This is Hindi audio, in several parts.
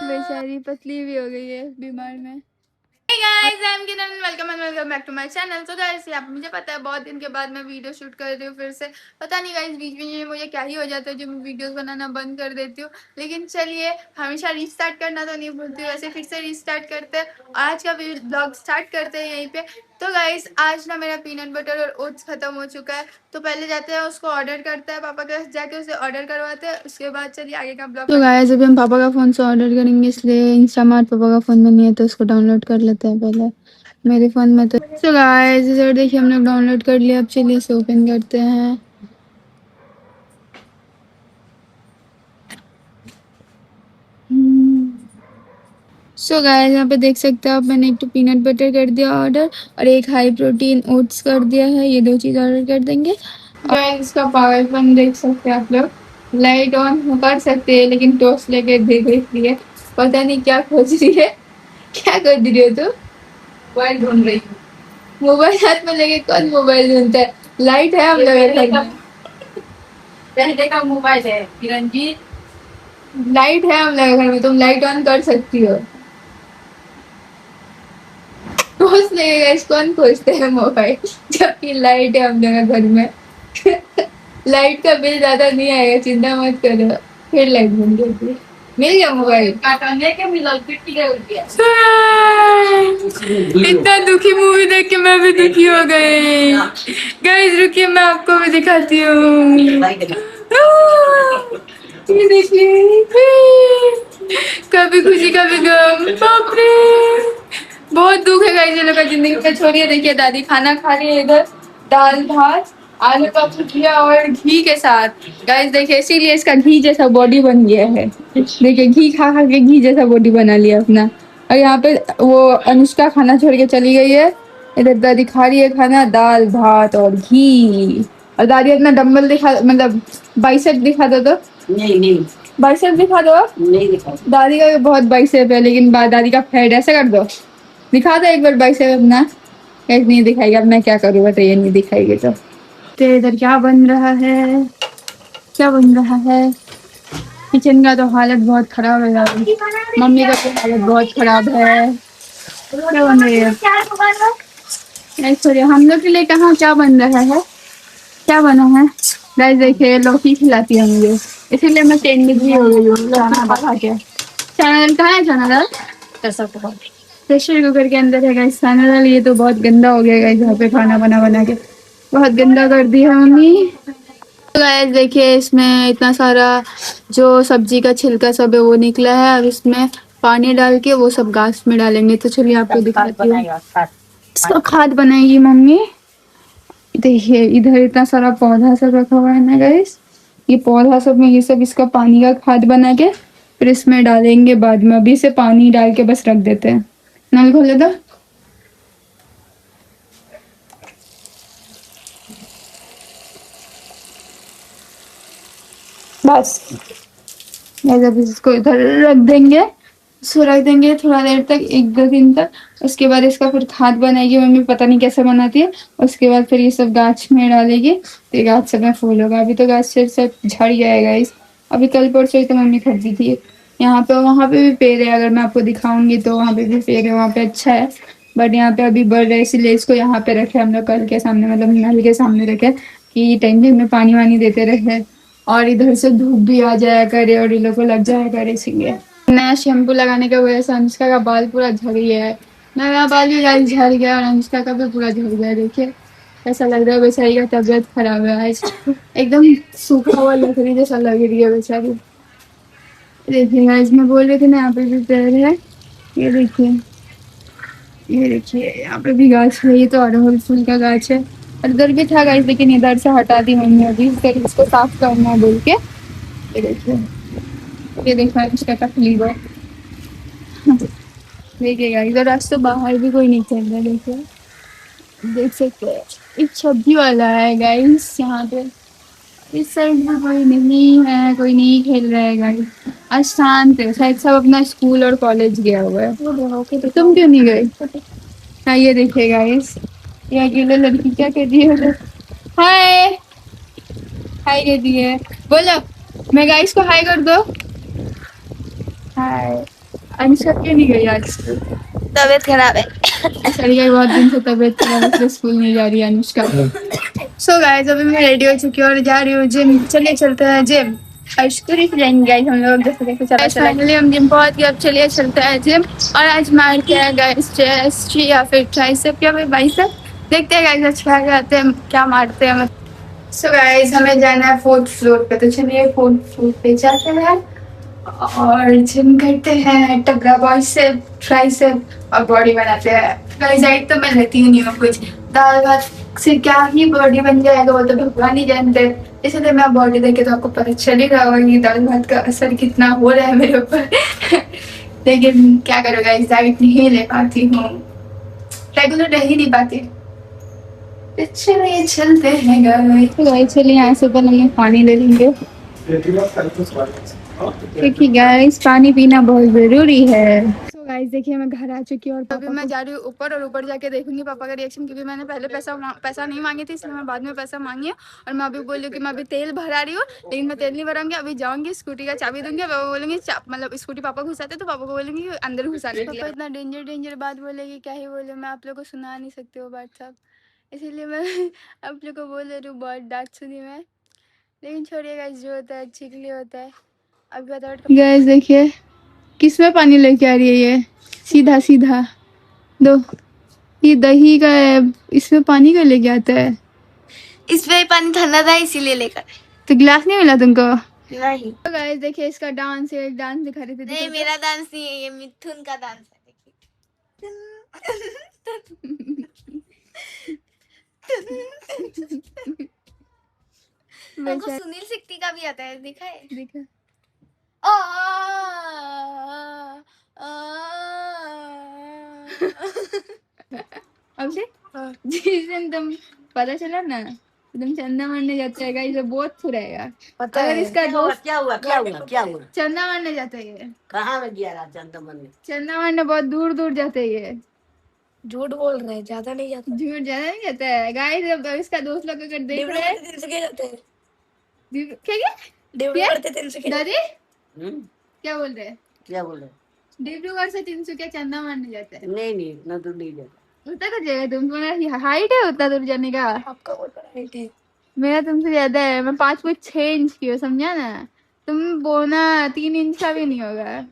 बेचारी पतली भी हो गई है बीमार में। Hey guys, I'm Kiran. Welcome and welcome back to my channel. So guys, आप मुझे पता है बहुत दिन के बाद मैं वीडियो शूट कर रही हूँ फिर से। पता नहीं guys, बीच में मुझे क्या ही हो जाता है जो मैं वीडियोस बनाना बंद कर देती हूँ। लेकिन चलिए, हमेशा रीस्टार्ट करना तो नहीं भूलती हूँ। वैसे फिर से रीस्टार्ट करते हैं। आज का व्लॉग स्टार्ट करते हैं यहीं पे। तो गाइस, आज ना मेरा पीनट बटर और ओट्स खत्म हो चुका है, तो पहले जाते हैं उसको ऑर्डर करते हैं, पापा के पास जाके उसे ऑर्डर करवाते हैं। उसके बाद चलिए आगे का ब्लॉग। तो गाइस, अभी हम पापा का फोन से ऑर्डर करेंगे, इसलिए इंस्टामार्ट पापा का फोन में नहीं है तो उसको डाउनलोड कर लेते हैं पहले मेरे फोन में। तो गाइस, इधर देखिए हम लोग डाउनलोड कर लिया। अब चलिए इसे ओपन करते हैं। सो गाइस, यहाँ पे देख सकते हो आप, मैंने एक तो पीनट बटर कर दिया ऑर्डर और एक हाई प्रोटीन ओट्स कर दिया है। ये दो चीज़ ऑर्डर कर देंगे। और इसका पावर पॉइंट देख सकते हैं आप लोग। लाइट ऑन कर सकते हैं, लेकिन टॉर्च लेके देख रही है, पता नहीं क्या खोज रही है। क्या कर रही हो तू? मोबाइल ढूंढ रही हूँ। मोबाइल हाथ में लेके कौन मोबाइल ढूंढता है? लाइट है हम लोग घर में। पहले का मोबाइल है किरण जी। लाइट है हम लोग घर में, तुम लाइट ऑन कर सकती हो। खोज लेगा, कौन खोजते हैं मोबाइल जबकि लाइट है हम लोग घर में। लाइट का बिल ज्यादा नहीं आएगा, चिंता मत करो। फिर लाइट बन गई, मिल गया मोबाइल। इतना दुखी मूवी देख के मैं भी दुखी हो गई। गाइस रुकिए, मैं आपको भी दिखाती हूँ। ये देखिए, कभी खुशी कभी गम। बाप रे, बहुत दुख है गाइस ये लोग का जिंदगी में। छोड़िए, देखिए दादी खाना खा रही है इधर, दाल भात आलू का भुजिया और घी के साथ। गाइस देखिए, इसीलिए इसका घी जैसा बॉडी बन गया है। देखिए, घी खा खा के घी जैसा बॉडी बना लिया अपना। और यहाँ पे वो अनुष्का खाना छोड़ के चली गई है। इधर दादी खा रही है खाना, दाल भात और घी। और दादी अपना डम्बल दिखा, मतलब बाइसेप दिखा दो तो। नहीं बाइसेप दिखा दो। नहीं दिखा। दादी का भी बहुत बाइसेप है, लेकिन दादी का फैट ऐसे कर दो। दिखा दो एक बार बाइसेप अपना। कैसे नहीं दिखाएगी? अब मैं क्या करूँ बताइए, नहीं दिखाएगी तो। इधर क्या बन रहा है? क्या बन रहा है? किचन का तो हालत बहुत खराब है यार। मम्मी का तो हालत बहुत खराब है। क्या बन रही है? नहीं सॉरी, हम लोग के लिए कहाँ क्या बन रहा है? क्या बना है? गाइस देखिए, लौकी खिलाती है मुझे, इसीलिए मैं टेंशन भी हो गई हूँ खाना खा के। चना दाल कहाँ है? चना दाल प्रेशर कुकर के अंदर है गाइस चना दाल। ये तो बहुत गंदा हो गया गाइस, यहाँ पे खाना बना बना के बहुत गंदा कर दिया मम्मी। तो गाइस देखिए, इसमें इतना सारा जो सब्जी का छिलका सब है वो निकला है। अब इसमें पानी डाल के वो सब घास में डालेंगे। तो चलिए आपको दिखाती हूँ। इसका खाद बनाएगी मम्मी। देखिए इधर इतना सारा पौधा सब रखा हुआ है ना गाइस। ये पौधा सब में ये सब इसका पानी का खाद बना के फिर इसमें डालेंगे बाद में। अभी से पानी डाल के बस रख देते हैं। नल खोले दो। बस जब इसको इधर रख देंगे, इसको रख देंगे थोड़ा देर तक, एक दो दिन तक। उसके बाद इसका फिर खाद बनाएगी मम्मी, पता नहीं कैसे बनाती है। उसके बाद फिर ये सब गाछ में डालेगी तो ये गाछ सब में फूल होगा। अभी तो गाछ से सब झड़ जाएगा इस। अभी कल परसों ही तो मम्मी खरीदी थी। यहाँ पे वहाँ पे भी पेड़ है, अगर मैं आपको दिखाऊंगी तो वहाँ पे भी पेड़ है, वहाँ पे अच्छा है। बट यहाँ पे अभी बढ़ रहा है, इसीलिए इसको यहाँ पे रखे हम लोग, कल के सामने, मतलब नल के सामने रखे कि टाइम टाइम में पानी वानी देते रहे और इधर से धूप भी आ जाया करे और इन लोग को लग जाया करे। इसीलिए नया शैम्पू लगाने की वजह से अनुष्का का बाल पूरा झड़ गया है। मेरा बाल भी गाइस झड़ गया और अनुष्का का भी पूरा झड़ गया। देखिए ऐसा लग रहा है बेचारी का तबीयत खराब है आज, एकदम सूखा हुआ लकड़ी जैसा लग रही है बेचारी। देखिए गाइस, मैं बोल रही थी ना, यहाँ पे भी पेड़ है। ये देखिए, ये देखिए यहाँ पे भी गाछ है। ये तो अड़हुल फूल का गाछ है। और इधर भी था गाइस, लेकिन इधर से हटा दी मम्मी अभी, फिर इसको साफ करना है बोल के। ये देखिए, ये देखा इसका तकलीफ है। देखिएगा इधर आज तो बाहर भी कोई नहीं चल रहा। देखिए, देख सकते हैं एक सब्जी वाला है गाइस यहाँ पे। इस साइड में कोई नहीं है, कोई नहीं खेल रहा है गाइस। आज शांत है, शायद सब अपना स्कूल और कॉलेज गया हुआ है। तो तुम क्यों नहीं गए? हाँ ये देखिए गाइस, ये अकेले लड़की क्या कर रही है? हाय हाय कहती है, बोलो मैं गाइस को हाय कर दो। हाय। अनुष्का क्यों नहीं गई आज स्कूल? तबीयत खराब है। चली गई, बहुत दिन से तबीयत खराब है, इसलिए स्कूल नहीं जा रही है अनुष्का। सो गाइस अभी मैं रेडी हो चुकी हूँ और जा रही हूँ जिम। चलिए चलते हैं जिम। स्कूल से जाएंगे गाइस हम लोग, जैसे जैसे चला चला। फाइनली हम जिम पहुंच गए, अब चलिए चलते हैं जिम। और आज मारते हैं गाइस चेस्ट या फिर ट्राइसेप या फिर बाइसेप, देखते हैं गाइस आज क्या करते हैं, क्या मारते हैं। सो गाइस हमें जाना है 4th फ्लोर पे, तो चलिए 4th फ्लोर पे जाते हैं और जिम करते हैं, टग्गा बाइसेप ट्राइसेप और बॉडी बनाते हैं। गाइस डाइट तो मैं लेती ही नहीं हूँ कुछ, दाल भात से क्या ही बॉडी बन जाएगा वो तो भगवान ही जानते हैं। इसलिए मैं बॉडी देखे तो आपको पता चल ही रहा होगा कि दाल भात का असर कितना हो रहा है मेरे ऊपर। लेकिन क्या करो गाइस, डाइट नहीं ले पाती हूँ, रेगुलर रह ही नहीं पाती। तो चलिए चलते हैं गाइस। चलिए यहाँ से पहले हम पानी ले लेंगे, क्योंकि गाइस पानी पीना बहुत जरूरी है। सो गाइस देखिए मैं घर आ चुकी हूँ और अभी मैं जा रही हूँ ऊपर, और ऊपर जाके देखूंगी पापा का रिएक्शन, क्योंकि मैंने पहले पैसा नहीं मांगी थी, इसलिए मैं बाद में पैसा मांगी है। और मैं अभी बोल रही हूँ कि मैं अभी तेल भरा रही हूँ, लेकिन मैं तेल नहीं भराऊंगी, अभी जाऊंगी स्कूटी का चाबी दूंगी। पापा बोलेंगे मतलब स्कूटी पापा घुसाते तो पापा को बोलेंगे कि अंदर घुसाने के लिए। पापा इतना डेंजर बात बोलेगी, क्या ही बोले, मैं आप लोग को सुना नहीं सकती वो बात सब, इसीलिए मैं आप लोग को बोल रही हूँ, बहुत डांट सुनी मैं। लेकिन छोड़िए गाइस, जो होता है अच्छे के लिए होता है। अभी बताओ गाइस देखिए किसमें पानी लेके आ रही है, ये सीधा सीधा दो, ये दही का है, इसमें पानी का लेके आता है। इसमें पानी ठंडा था इसीलिए लेकर। तो गिलास नहीं मिला तुमको? नहीं। तो गाइस देखिए इसका डांस है, डांस दिखा रही थी। नहीं मेरा डांस नहीं है, ये मिथुन का डांस है। हमको सुनील शेट्टी का भी आता है, देखा है? देखा। अब से जिस दिन तुम पता चला ना तुम चंदा मारने जाते हैं गाइस, बहुत फुराएगा। अगर इसका दोस्त क्या हुआ चंदा मारने जाता है, ये कहाँ में गया चंदा मारने? चंदा मारने बहुत दूर दूर जाते हैं ये। झूठ बोल रहे हैं, ज्यादा नहीं जाता। झूठ ज्यादा नहीं जाता है गाइस। अब इसका दोस्त लोग अगर देख रहे हैं क्या दादी क्या बोल रहे हैं? क्या बोल रहे? डिब्रूगढ़ से 300 चंदा मारने जाता है। नहीं इतना दूर नहीं जाता। उतना कर जाएगा, तुमको हाइट है उतना दूर जाने का? आपका बहुत बड़ा हाइट है। मेरा तुमसे ज्यादा है, मैं 5 फुट 6 इंच की हूँ, समझा ना? तुम बोना 3 इंच का भी नहीं होगा।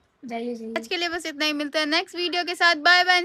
आज के लिए बस इतना ही, मिलता है नेक्स्ट वीडियो के साथ। Bye bye.